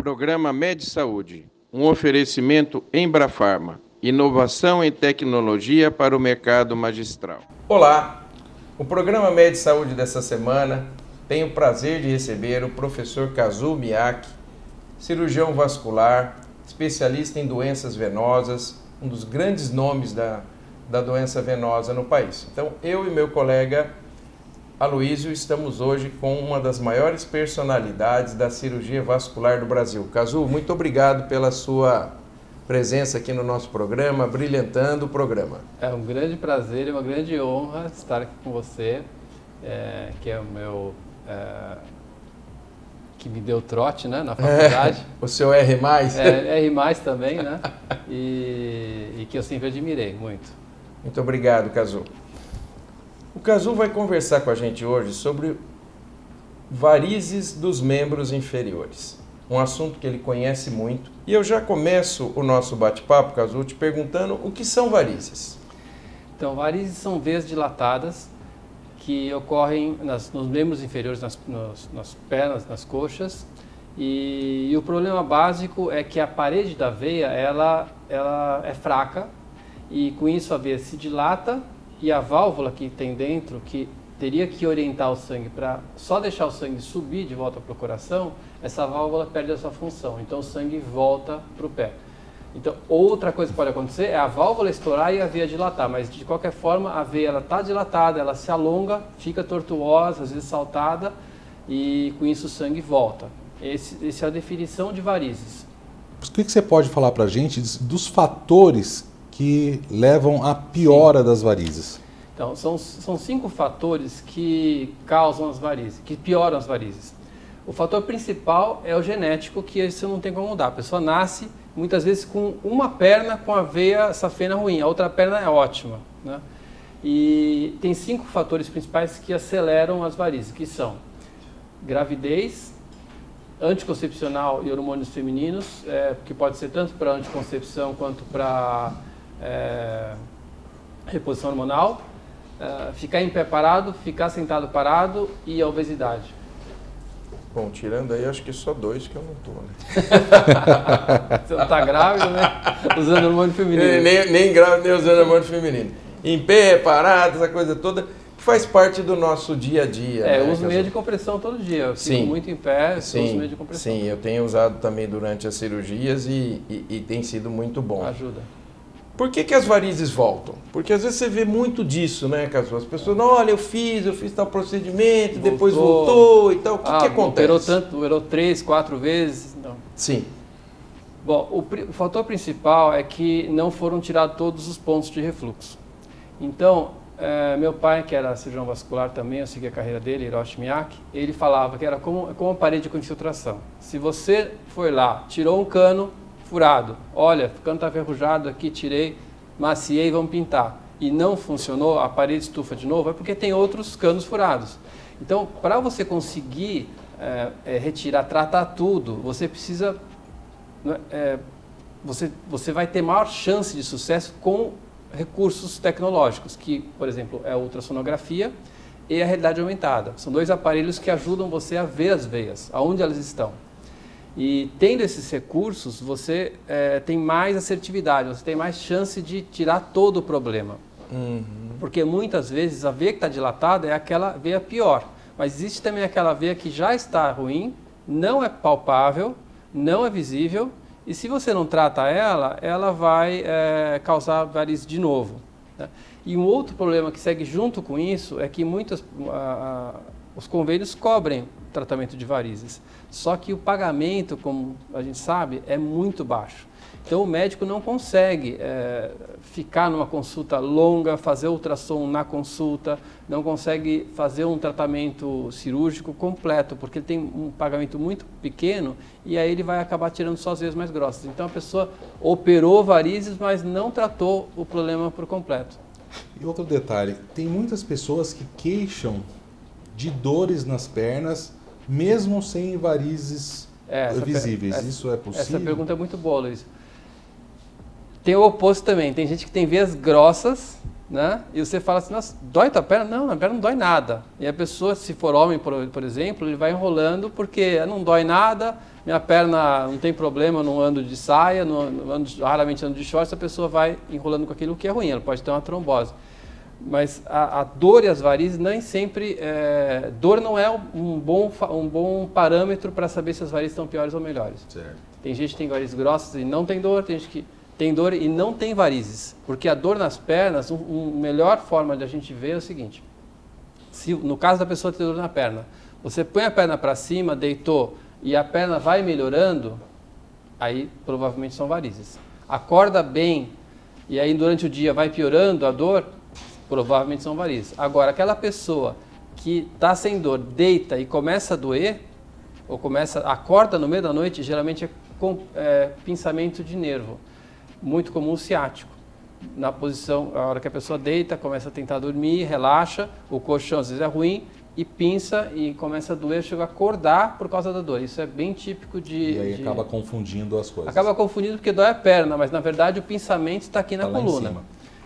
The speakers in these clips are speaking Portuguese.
Programa Med Saúde, um oferecimento Embrafarma, inovação em tecnologia para o mercado magistral. Olá, o programa Med Saúde dessa semana tem o prazer de receber o professor Kazuo Miyake, cirurgião vascular, especialista em doenças venosas, um dos grandes nomes da doença venosa no país. Então, eu e meu colega Aloísio estamos hoje com uma das maiores personalidades da cirurgia vascular do Brasil. Kazuo, muito obrigado pela sua presença aqui no nosso programa, brilhantando o programa. É um grande prazer e uma grande honra estar aqui com você, que é o meu... que me deu trote, né, na faculdade. O seu R+? R+ também, né? E que eu sempre admirei muito. Muito obrigado, Kazuo. O Kazuo vai conversar com a gente hoje sobre varizes dos membros inferiores. Um assunto que ele conhece muito. E eu já começo o nosso bate-papo, Kazuo, te perguntando o que são varizes. Então, varizes são veias dilatadas que ocorrem nos membros inferiores, nas pernas, nas coxas. E o problema básico é que a parede da veia ela é fraca e com isso a veia se dilata. E a válvula que tem dentro, que teria que orientar o sangue para só deixar o sangue subir de volta para o coração, essa válvula perde a sua função, então o sangue volta para o pé. Então, outra coisa que pode acontecer é a válvula estourar e a veia dilatar, mas de qualquer forma a veia está dilatada, ela se alonga, fica tortuosa, às vezes saltada, e com isso o sangue volta. Essa é a definição de varizes. O que você pode falar para a gente dos fatores que levam à piora das varizes? Então, são 5 fatores que causam as varizes, que pioram as varizes. O fator principal é o genético, que isso não tem como mudar. A pessoa nasce, muitas vezes, com uma perna com a veia safena ruim, a outra perna é ótima, né? E tem 5 fatores principais que aceleram as varizes, que são gravidez, anticoncepcional e hormônios femininos, que pode ser tanto para anticoncepção quanto para reposição hormonal, ficar em pé parado, ficar sentado parado e a obesidade. Bom, tirando aí, acho que só 2 que eu não tô, né? Você não tá grávida, né? Usando hormônio feminino. Nem grávida, nem usando hormônio feminino. Em pé, parado, essa coisa toda, que faz parte do nosso dia a dia. Eu uso meia de compressão todo dia. Eu fico muito em pé, uso meia de compressão. Sim, eu tenho usado também durante as cirurgias e tem sido muito bom. Ajuda. Por que as varizes voltam? Porque às vezes você vê muito disso, né, Kazuo? As pessoas, não, olha, eu fiz tal procedimento, depois voltou e tal. O que acontece? Operou 3, 4 vezes? Não. Sim. Bom, o fator principal é que não foram tirados todos os pontos de refluxo. Então, meu pai, que era cirurgião vascular também, eu segui a carreira dele, Hiroshi Miyake, ele falava que era como uma parede com infiltração. Se você for lá, tirou um cano furado, olha, o cano está enferrujado aqui, tirei, maciei, vamos pintar, e não funcionou, a parede estufa de novo, é porque tem outros canos furados. Então, para você conseguir retirar, tratar tudo, você precisa, você vai ter maior chance de sucesso com recursos tecnológicos, que, por exemplo, é a ultrassonografia e a realidade aumentada. São 2 aparelhos que ajudam você a ver as veias, aonde elas estão. E tendo esses recursos, você tem mais assertividade, você tem mais chance de tirar todo o problema. Porque muitas vezes a veia que está dilatada é aquela veia pior. Mas existe também aquela veia que já está ruim, não é palpável, não é visível, e se você não trata ela vai causar varizes de novo, né? E um outro problema que segue junto com isso é que os convênios cobrem tratamento de varizes. Só que o pagamento, como a gente sabe, é muito baixo. Então o médico não consegue ficar numa consulta longa, fazer ultrassom na consulta, não consegue fazer um tratamento cirúrgico completo, porque ele tem um pagamento muito pequeno e aí ele vai acabar tirando só as veias mais grossas. Então a pessoa operou varizes, mas não tratou o problema por completo. E outro detalhe, tem muitas pessoas que queixam de dores nas pernas, mesmo sem varizes visíveis. Isso é possível? Essa pergunta é muito boa, Luiz. Tem o oposto também. Tem gente que tem veias grossas né? E você fala assim, nossa, dói tua perna? Não, a perna não dói nada. E a pessoa, se for homem, por exemplo, ele vai enrolando porque não dói nada, minha perna não tem problema, eu não ando de saia, raramente ando de shorts, a pessoa vai enrolando com aquilo que é ruim, ela pode ter uma trombose. Mas a dor e as varizes nem sempre... dor não é um bom parâmetro para saber se as varizes estão piores ou melhores. Certo. Tem gente que tem varizes grossas e não tem dor, tem gente que tem dor e não tem varizes. Porque a dor nas pernas, a melhor forma de a gente ver é o seguinte. Se, no caso da pessoa ter dor na perna, você põe a perna para cima, deitou, e a perna vai melhorando, aí provavelmente são varizes. Acorda bem, e aí durante o dia vai piorando a dor, provavelmente são varizes. Agora, aquela pessoa que está sem dor, deita e começa a doer, ou acorda no meio da noite, geralmente é pinçamento de nervo, muito comum o ciático. Na posição, a hora que a pessoa deita, começa a tentar dormir, relaxa, o colchão às vezes é ruim, e pinça e começa a doer, chega a acordar por causa da dor. Isso é bem típico de... E aí acaba confundindo as coisas. Acaba confundindo porque dói a perna, mas na verdade o pinçamento está aqui na coluna.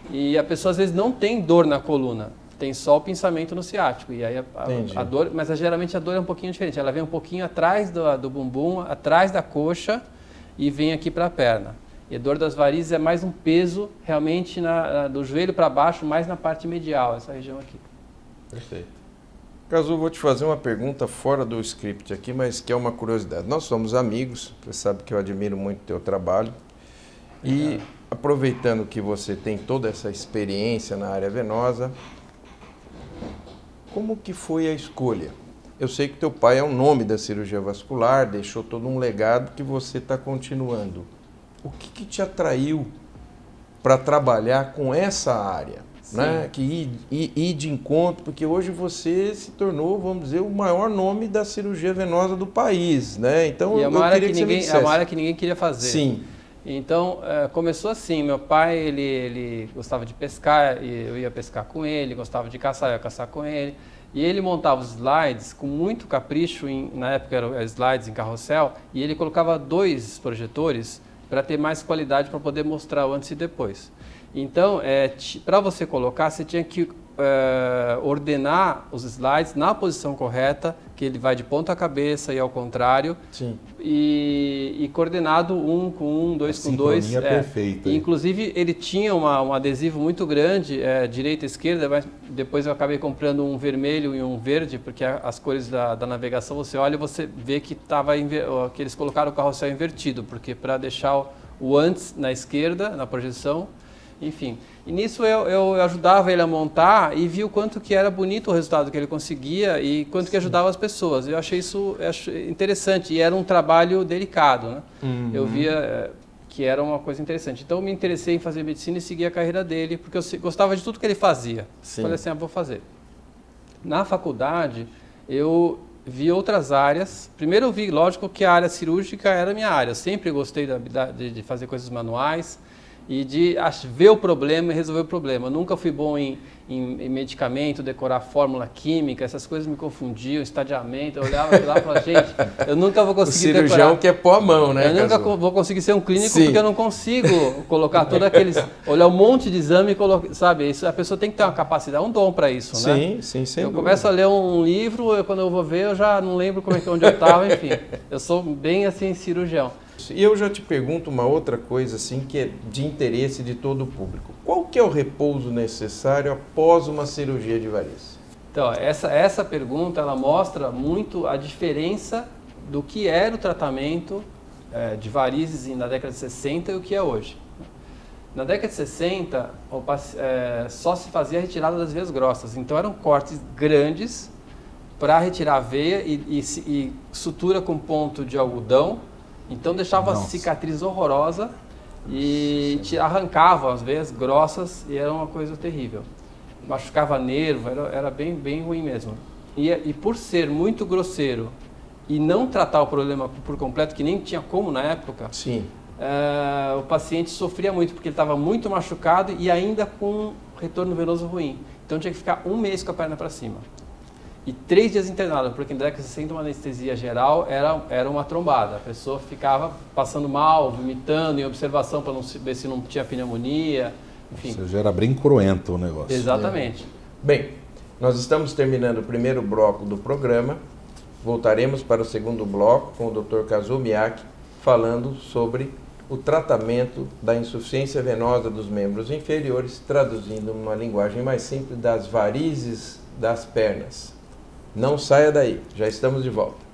E a pessoa às vezes não tem dor na coluna, tem só o pinçamento no ciático. E aí a dor, mas geralmente a dor é um pouquinho diferente. Ela vem um pouquinho atrás do bumbum, atrás da coxa e vem aqui para a perna. E a dor das varizes é mais um peso realmente do joelho para baixo, mais na parte medial, essa região aqui. Perfeito. Cazu, vou te fazer uma pergunta fora do script aqui, mas que é uma curiosidade. Nós somos amigos, você sabe que eu admiro muito o teu trabalho. E aproveitando que você tem toda essa experiência na área venosa, como que foi a escolha? Eu sei que teu pai é um nome da cirurgia vascular, deixou todo um legado que você está continuando. O que te atraiu para trabalhar com essa área? Né? Que ir de encontro, porque hoje você se tornou, vamos dizer, o maior nome da cirurgia venosa do país, né? Então e é uma área que ninguém queria fazer. Sim. Então começou assim. Meu pai ele gostava de pescar, e eu ia pescar com ele, gostava de caçar, eu ia caçar com ele. E ele montava os slides com muito capricho, na época eram slides em carrossel, e ele colocava 2 projetores para ter mais qualidade para poder mostrar o antes e depois. Então, para você colocar, você tinha que ordenar os slides na posição correta, que ele vai de ponta cabeça e ao contrário. Sim. E coordenado 1 com 1, 2 com 2. Perfeita. Inclusive, ele tinha um adesivo muito grande, direita e esquerda, mas depois eu acabei comprando um vermelho e um verde, porque as cores da navegação, você olha e você vê que, que eles colocaram o carrossel invertido, porque para deixar o antes na esquerda, na projeção. Enfim, e nisso eu ajudava ele a montar e vi o quanto que era bonito o resultado que ele conseguia e quanto que ajudava as pessoas. Eu achei isso interessante e era um trabalho delicado, né? Uhum. Eu via que era uma coisa interessante. Então eu me interessei em fazer medicina e seguir a carreira dele, porque eu gostava de tudo que ele fazia. Sim. Falei assim, vou fazer. Na faculdade, eu vi outras áreas. Primeiro eu vi, lógico, que a área cirúrgica era a minha área. Eu sempre gostei de fazer coisas manuais e de ver o problema e resolver o problema. Eu nunca fui bom em medicamento, decorar fórmula química, essas coisas me confundiam, estadiamento. Eu olhava lá e falava, gente, eu nunca vou conseguir decorar. O cirurgião quer pôr a mão, né? Eu nunca vou conseguir ser um clínico. Sim. Porque eu não consigo colocar todos aqueles... Olhar um monte de exame e colocar... Sabe, isso, a pessoa tem que ter uma capacidade, um dom para isso, né? Sim, sim, sem dúvida. Eu começo a ler um livro, quando eu vou ver, eu já não lembro onde eu estava, enfim. Eu sou bem, assim, cirurgião. E eu já te pergunto uma outra coisa assim que é de interesse de todo o público. Qual que é o repouso necessário após uma cirurgia de varizes? Então, essa pergunta ela mostra muito a diferença do que era o tratamento de varizes na década de 60 e o que é hoje. Na década de 60, só se fazia a retirada das veias grossas. Então eram cortes grandes para retirar a veia e sutura com ponto de algodão. Então deixava a cicatriz horrorosa e arrancava as veias grossas e era uma coisa terrível. Machucava nervo, era bem, bem ruim mesmo. E por ser muito grosseiro e não tratar o problema por completo, que nem tinha como na época, sim. O paciente sofria muito porque ele estava muito machucado e ainda com retorno venoso ruim. Então tinha que ficar 1 mês com a perna para cima. E 3 dias internado, porque na década de 60 uma anestesia geral era uma trombada. A pessoa ficava passando mal, vomitando, em observação para ver se não tinha pneumonia. enfim. Ou seja, era bem cruento o negócio. Exatamente. Bem, nós estamos terminando o primeiro bloco do programa. Voltaremos para o segundo bloco com o Dr. Kazuo Miyake falando sobre o tratamento da insuficiência venosa dos membros inferiores, traduzindo numa linguagem mais simples, das varizes das pernas. Não saia daí, já estamos de volta.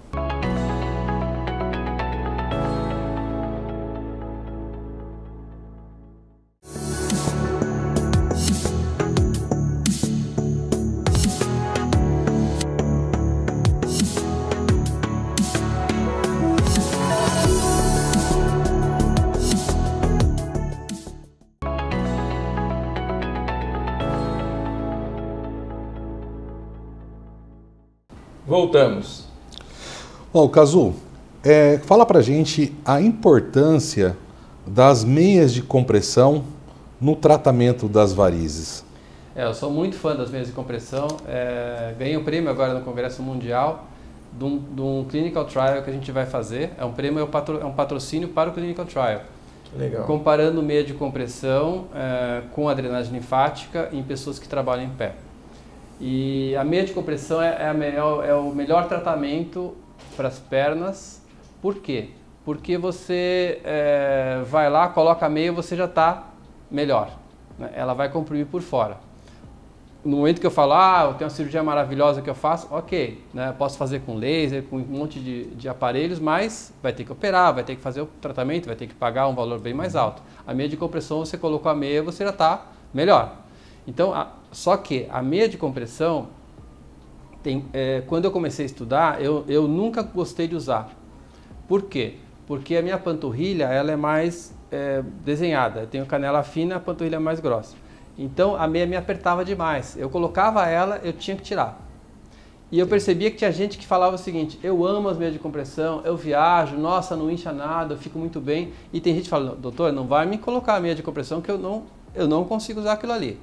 Voltamos. Bom, Kazuo, fala pra gente a importância das meias de compressão no tratamento das varizes. Eu sou muito fã das meias de compressão. Ganhei um prêmio agora no Congresso Mundial de um clinical trial que a gente vai fazer. É um patrocínio para o clinical trial. Legal. Comparando meia de compressão com a drenagem linfática em pessoas que trabalham em pé. E a meia de compressão é o melhor tratamento para as pernas. Por quê? Porque você vai lá, coloca a meia e você já está melhor, né? Ela vai comprimir por fora. No momento que eu falo, eu tenho uma cirurgia maravilhosa que eu faço, ok, né? Posso fazer com laser, com um monte de aparelhos, mas vai ter que operar, vai ter que fazer o tratamento, vai ter que pagar um valor bem mais alto. A meia de compressão, você colocou a meia, você já está melhor. Então, só que a meia de compressão, quando eu comecei a estudar, eu nunca gostei de usar. Por quê? Porque a minha panturrilha ela é mais desenhada. Eu tenho canela fina, a panturrilha é mais grossa. Então, a meia me apertava demais. Eu colocava ela, eu tinha que tirar. E eu percebia que tinha gente que falava o seguinte, eu amo as meias de compressão, eu viajo, nossa, não incha nada, eu fico muito bem. E tem gente que fala, doutor, não vai me colocar a meia de compressão que eu não consigo usar aquilo ali.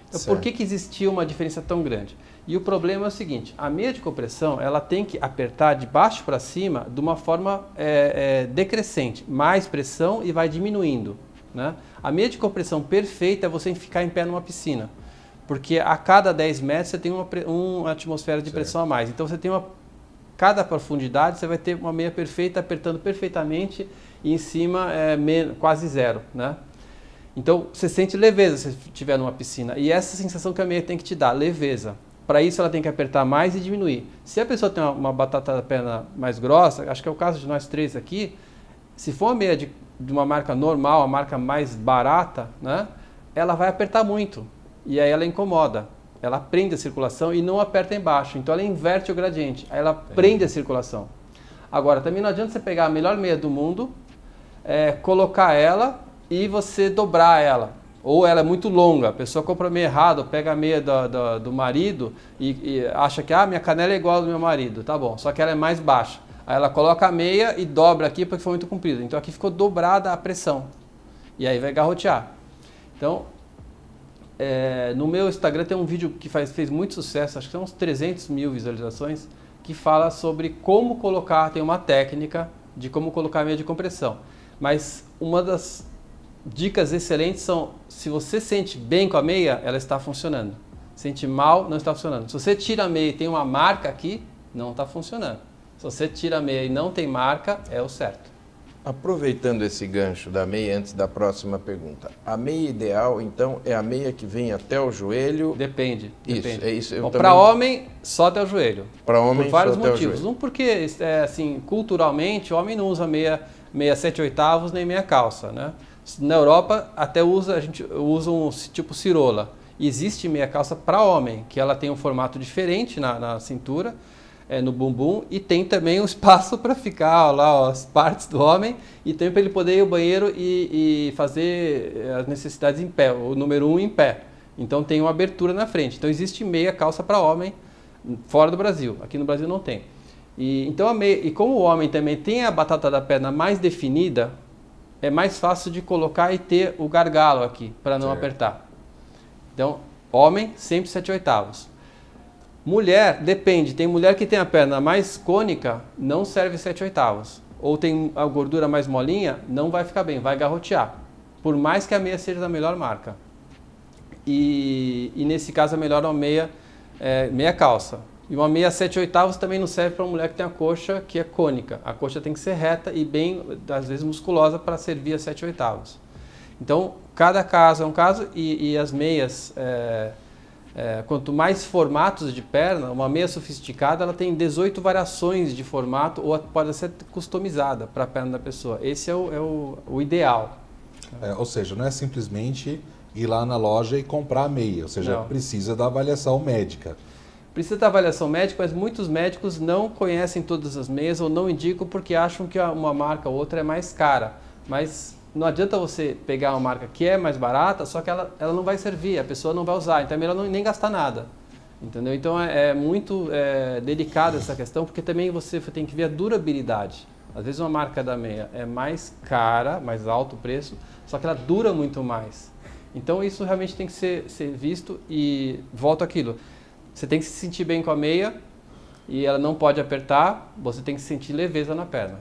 Então, por que existia uma diferença tão grande? E o problema é o seguinte, a meia de compressão ela tem que apertar de baixo para cima de uma forma decrescente, mais pressão e vai diminuindo, né? A meia de compressão perfeita é você ficar em pé numa piscina, porque a cada 10 metros você tem uma atmosfera de pressão a mais. Então você tem cada profundidade você vai ter uma meia perfeita apertando perfeitamente e em cima quase zero, né? Então, você sente leveza se estiver numa piscina. E essa sensação que a meia tem que te dar, leveza. Para isso, ela tem que apertar mais e diminuir. Se a pessoa tem uma batata da perna mais grossa, acho que é o caso de nós três aqui, se for uma meia de uma marca normal, a marca mais barata, né, ela vai apertar muito. E aí ela incomoda. Ela prende a circulação e não aperta embaixo. Então, ela inverte o gradiente. Aí ela prende a circulação. Agora, também não adianta você pegar a melhor meia do mundo, colocar ela e você dobrar ela, ou ela é muito longa, a pessoa compra a meia errada, pega a meia do marido e acha que minha canela é igual ao do meu marido, tá bom, só que ela é mais baixa. Aí ela coloca a meia e dobra aqui porque foi muito comprida, então aqui ficou dobrada a pressão, e aí vai garrotear. Então, no meu Instagram tem um vídeo que fez muito sucesso, acho que tem uns 300 mil visualizações, que fala sobre como colocar, tem uma técnica de como colocar a meia de compressão, mas uma das dicas excelentes são, se você sente bem com a meia, ela está funcionando. Sente mal, não está funcionando. Se você tira a meia e tem uma marca aqui, não está funcionando. Se você tira a meia e não tem marca, é o certo. Aproveitando esse gancho da meia, antes da próxima pergunta. A meia ideal, então, é a meia que vem até o joelho? Depende. É isso. Para homem, só até o joelho. Para homem, por vários só até motivos. o joelho. Um, porque, assim, culturalmente, o homem não usa meia 7/8 nem meia calça, né? Na Europa até a gente usa um tipo cirola. Existe meia calça para homem, que ela tem um formato diferente na cintura, no bumbum, e tem também um espaço para ficar lá as partes do homem, e tem para ele poder ir ao banheiro e fazer as necessidades em pé, o número 1 em pé. Então tem uma abertura na frente. Então existe meia calça para homem fora do Brasil. Aqui no Brasil não tem. E como o homem também tem a batata da perna mais definida, é mais fácil de colocar e ter o gargalo aqui, para não apertar. Então, homem, sempre 7/8. Mulher, depende. Tem mulher que tem a perna mais cônica, não serve 7/8. Ou tem a gordura mais molinha, não vai ficar bem, vai garrotear. Por mais que a meia seja da melhor marca. e nesse caso é melhor uma meia, meia calça. E uma meia 7/8 também não serve para uma mulher que tem a coxa que é cônica. A coxa tem que ser reta e bem, às vezes, musculosa para servir a 7/8. Então, cada caso é um caso e as meias, quanto mais formatos de perna, uma meia sofisticada ela tem 18 variações de formato ou pode ser customizada para a perna da pessoa. Esse é o ideal. Ou seja, não é simplesmente ir lá na loja e comprar a meia, ou seja, não. Precisa da avaliação médica. Precisa da avaliação médica, mas muitos médicos não conhecem todas as meias ou não indicam porque acham que uma marca ou outra é mais cara. Mas não adianta você pegar uma marca que é mais barata, só que ela não vai servir, a pessoa não vai usar, então é melhor nem gastar nada. Entendeu? Então é muito delicada essa questão, porque também você tem que ver a durabilidade. Às vezes uma marca da meia é mais cara, mais alto o preço, só que ela dura muito mais. Então isso realmente tem que ser visto e volta àquilo. Você tem que se sentir bem com a meia e ela não pode apertar, você tem que sentir leveza na perna.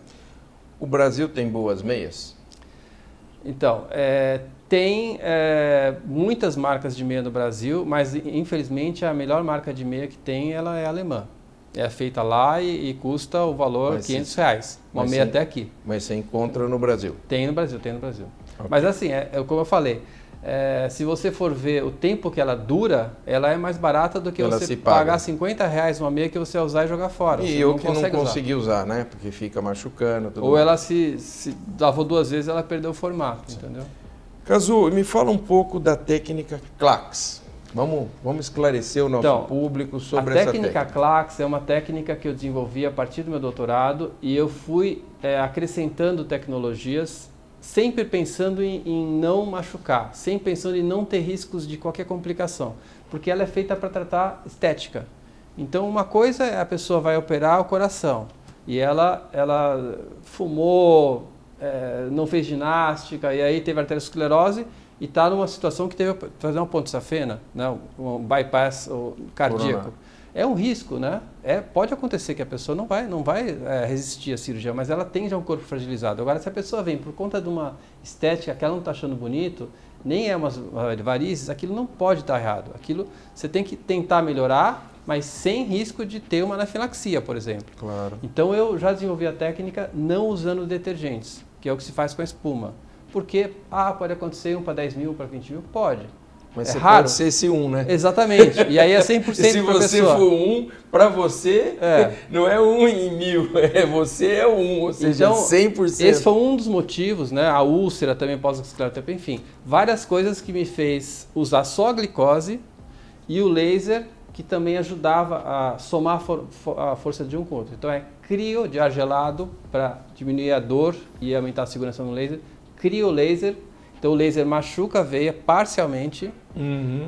O Brasil tem boas meias? Então, tem muitas marcas de meia no Brasil, mas infelizmente a melhor marca de meia que tem ela é alemã. É feita lá e custa o valor de R$500, uma meia até aqui. Mas você encontra no Brasil? Tem no Brasil. Okay. Mas assim, como eu falei, se você for ver o tempo que ela dura, ela é mais barata do que ela você pagar R$50 uma meia que você vai usar e jogar fora. E eu que não consegui usar, né? Porque fica machucando. Tudo ou mais. Ela se lavou 2 vezes, ela perdeu o formato, entendeu? Cazu, me fala um pouco da técnica CLACS. Vamos esclarecer o nosso público sobre essa técnica. A técnica CLACS é uma técnica que eu desenvolvi a partir do meu doutorado e eu fui acrescentando tecnologias sempre pensando em não machucar, sempre pensando em não ter riscos de qualquer complicação, porque ela é feita para tratar estética. Então, uma coisa é a pessoa vai operar o coração e ela fumou, não fez ginástica e aí teve arteriosclerose e está numa situação que teve que fazer uma ponte safena, né, um bypass cardíaco. Corona. É um risco, né? Pode acontecer que a pessoa não vai resistir à cirurgia, mas ela tem já um corpo fragilizado. Agora, se a pessoa vem por conta de uma estética que ela não está achando bonito, nem é umas varizes, aquilo não pode estar errado. Aquilo você tem que tentar melhorar, mas sem risco de ter uma anafilaxia, por exemplo. Claro. Então, eu já desenvolvi a técnica não usando detergentes, que é o que se faz com a espuma. Porque, pode acontecer 1 para 10 mil, 1 para 20 mil? Pode. Mas você raro. Pode ser esse 1, né? Exatamente. E aí é 100% para a pessoa. Se você for 1, para você, não é 1 em 1000. Você é 1, ou seja, então, 100%. Esse foi um dos motivos, né? A úlcera também, pós-escleroterapia, enfim. Várias coisas que me fez usar só a glicose e o laser, que também ajudava a somar a força de um com o outro. Então é crio de ar gelado para diminuir a dor e aumentar a segurança no laser. Crio laser. Então o laser machuca a veia parcialmente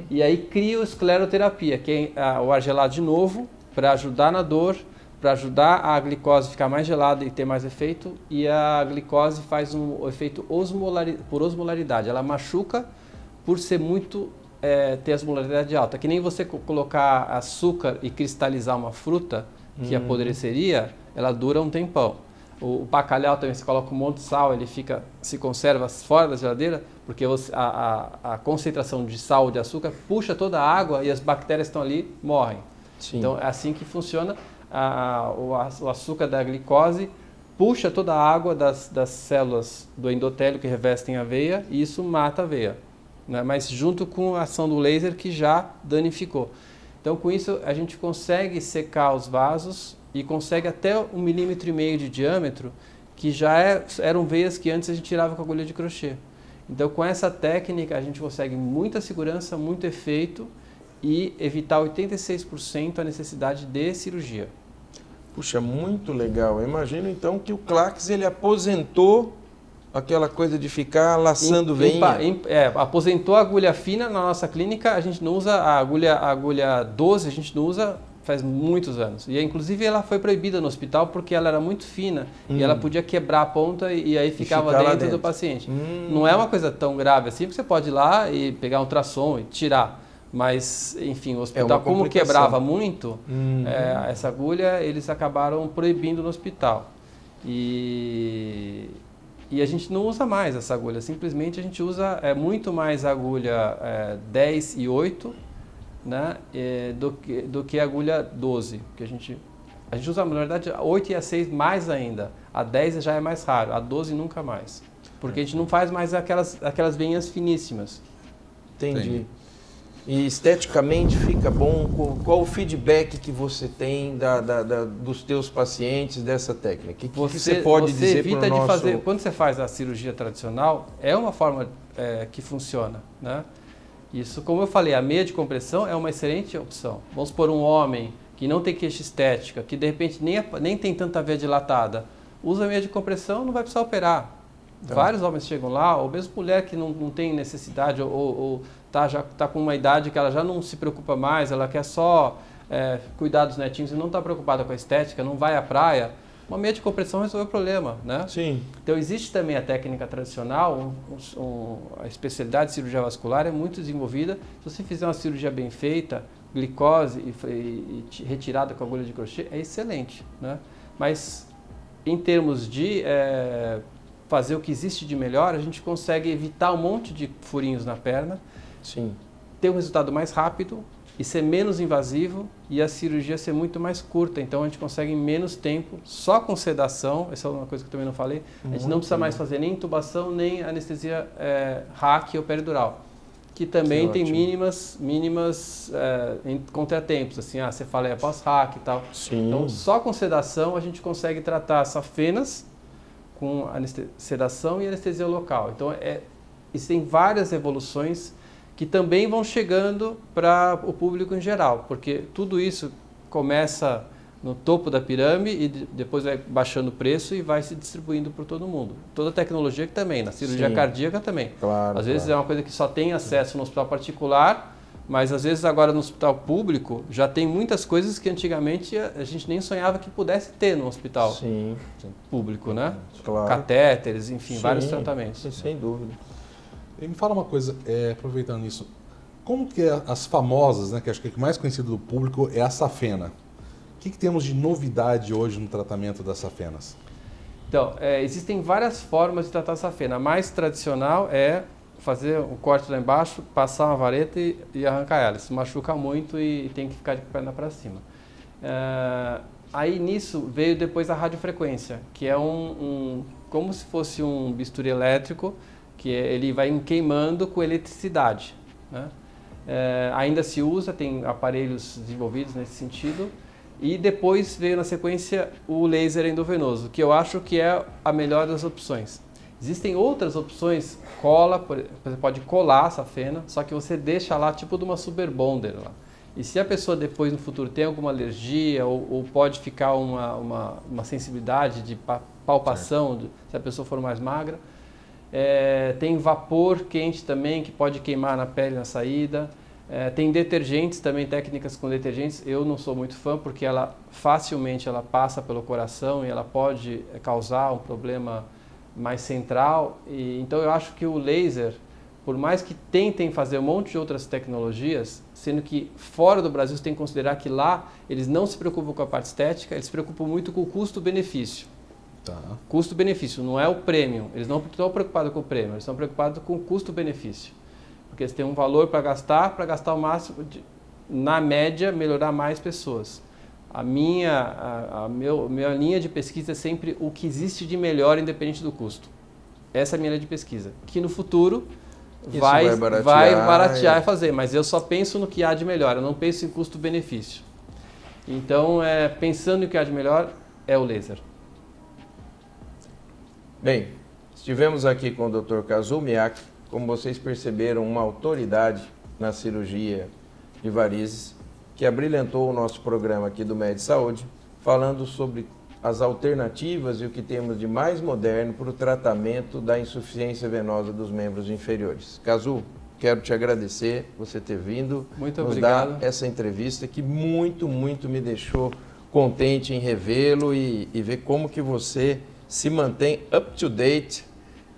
e aí cria a escleroterapia, que é o ar gelado de novo, para ajudar na dor, para ajudar a glicose a ficar mais gelada e ter mais efeito. E a glicose faz um efeito por osmolaridade. Ela machuca por ser muito, ter a osmolaridade alta. Que nem você colocar açúcar e cristalizar uma fruta que apodreceria, ela dura um tempão. O bacalhau também, você coloca um monte de sal, ele se conserva fora da geladeira, porque a concentração de sal ou de açúcar puxa toda a água e as bactérias que estão ali morrem. Sim. Então é assim que funciona. O açúcar da glicose puxa toda a água das células do endotélio que revestem a veia e isso mata a veia, né? Mas junto com a ação do laser que já danificou. Então com isso a gente consegue secar os vasos e consegue até 1,5 mm de diâmetro, que já eram veias que antes a gente tirava com agulha de crochê. Então, com essa técnica, a gente consegue muita segurança, muito efeito e evitar 86% a necessidade de cirurgia. Puxa, muito legal. Eu imagino, então, que o CLACS, ele aposentou aquela coisa de ficar laçando veinha. Aposentou a agulha fina na nossa clínica, a gente não usa a agulha 12, a gente não usa faz muitos anos. E inclusive ela foi proibida no hospital porque ela era muito fina e ela podia quebrar a ponta e aí ficava dentro do paciente. Não é uma coisa tão grave assim, porque você pode ir lá e pegar um ultrassom e tirar. Mas, enfim, o hospital, como quebrava muito essa agulha, eles acabaram proibindo no hospital. E E a gente não usa mais essa agulha, simplesmente a gente usa muito mais a agulha 10 e 8, né, do que a agulha 12, que a gente usa, na verdade, a 8 e a 6 mais ainda, a 10 já é mais raro, a 12 nunca mais, porque a gente não faz mais aquelas veinhas finíssimas. Entendi. E esteticamente fica bom? Qual o feedback que você tem dos teus pacientes dessa técnica? O que você pode dizer para o nosso... fazer, quando você faz a cirurgia tradicional, é uma forma que funciona, né? Isso, como eu falei, a meia de compressão é uma excelente opção. Vamos supor um homem que não tem queixa estética, que de repente nem tem tanta veia dilatada, usa a meia de compressão, não vai precisar operar. Tá. Vários homens chegam lá, ou mesmo mulher que não tem necessidade, ou já está com uma idade que ela já não se preocupa mais, ela quer só cuidar dos netinhos e não está preocupada com a estética, não vai à praia, uma meia de compressão resolve o problema, né? Sim. Então existe também a técnica tradicional, a especialidade de cirurgia vascular é muito desenvolvida. Se você fizer uma cirurgia bem feita, glicose e retirada com agulha de crochê, é excelente, né? Mas em termos de fazer o que existe de melhor, a gente consegue evitar um monte de furinhos na perna, sim, ter um resultado mais rápido e ser menos invasivo e a cirurgia ser muito mais curta. Então a gente consegue em menos tempo, só com sedação, essa é uma coisa que eu também não falei, a gente não precisa mais fazer nem intubação, nem anestesia RAC ou peridural, que também tem mínimas contratempos, assim, você fala pós-RAC e tal. Sim. Então só com sedação a gente consegue tratar as safenas com sedação e anestesia local. Então existem várias evoluções que também vão chegando para o público em geral, porque tudo isso começa no topo da pirâmide e depois vai baixando o preço e vai se distribuindo por todo mundo. Toda a tecnologia que também, na cirurgia cardíaca também. Claro, às vezes é uma coisa que só tem acesso no hospital particular, mas às vezes agora no hospital público já tem muitas coisas que antigamente a gente nem sonhava que pudesse ter no hospital público, né? Claro. Catéteres, enfim, vários tratamentos. Sem dúvida. E me fala uma coisa, aproveitando isso, como que as famosas, né, que acho que é o mais conhecido do público é a safena. O que temos de novidade hoje no tratamento das safenas? Então, existem várias formas de tratar a safena. A mais tradicional é fazer um corte lá embaixo, passar uma vareta e arrancar ela. Isso machuca muito e tem que ficar de perna para cima. Aí nisso veio depois a radiofrequência, que é como se fosse um bisturi elétrico, que ele vai queimando com eletricidade, né? Ainda se usa, tem aparelhos desenvolvidos nesse sentido. E depois veio na sequência o laser endovenoso, que eu acho que é a melhor das opções. Existem outras opções, você pode colar a safena, só que você deixa lá tipo de uma super bonder lá. E se a pessoa depois no futuro tem alguma alergia ou pode ficar uma sensibilidade de palpação, se a pessoa for mais magra, tem vapor quente também que pode queimar na pele na saída. Tem detergentes também, técnicas com detergentes. Eu não sou muito fã porque facilmente ela passa pelo coração e ela pode causar um problema mais central. Então eu acho que o laser, por mais que tentem fazer um monte de outras tecnologias, sendo que fora do Brasil você tem que considerar que lá eles não se preocupam com a parte estética, eles se preocupam muito com o custo-benefício. Tá. Custo-benefício, não é o prêmio. Eles não estão preocupados com o prêmio, eles estão preocupados com o custo-benefício. Porque eles têm um valor para gastar o máximo, na média, melhorar mais pessoas. A minha linha de pesquisa é sempre o que existe de melhor independente do custo. Essa é a minha linha de pesquisa. Que no futuro vai baratear e fazer, mas eu só penso no que há de melhor, eu não penso em custo-benefício. Então, pensando no que há de melhor, é o laser. Bem, estivemos aqui com o Dr. Kazuo Miyake, como vocês perceberam, uma autoridade na cirurgia de varizes, que abrilhantou o nosso programa aqui do Med Saúde, falando sobre as alternativas e o que temos de mais moderno para o tratamento da insuficiência venosa dos membros inferiores. Kazuo, quero te agradecer por você ter vindo nos dar essa entrevista que muito me deixou contente em revê-lo e ver como que você se mantém up to date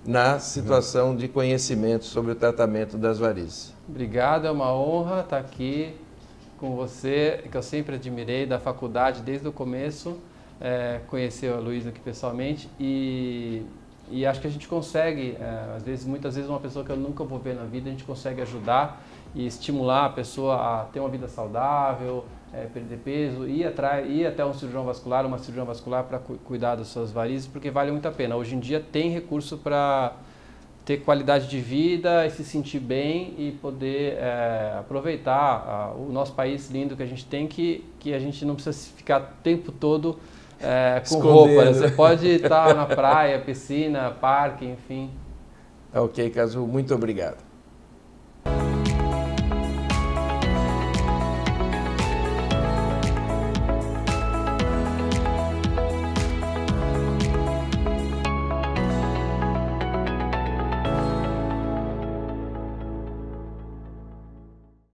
na situação de conhecimento sobre o tratamento das varizes. Obrigado, é uma honra estar aqui com você, que eu sempre admirei da faculdade desde o começo, conhecer a Luísa aqui pessoalmente e E acho que a gente consegue, muitas vezes uma pessoa que eu nunca vou ver na vida, a gente consegue ajudar e estimular a pessoa a ter uma vida saudável, perder peso, ir até um cirurgião vascular, uma cirurgiã vascular para cuidar das suas varizes, porque vale muito a pena. Hoje em dia tem recurso para ter qualidade de vida e se sentir bem e poder aproveitar o nosso país lindo que a gente tem, que a gente não precisa ficar o tempo todo com roupa. Você pode estar na praia, piscina, parque, enfim. Ok, Kazu, muito obrigado.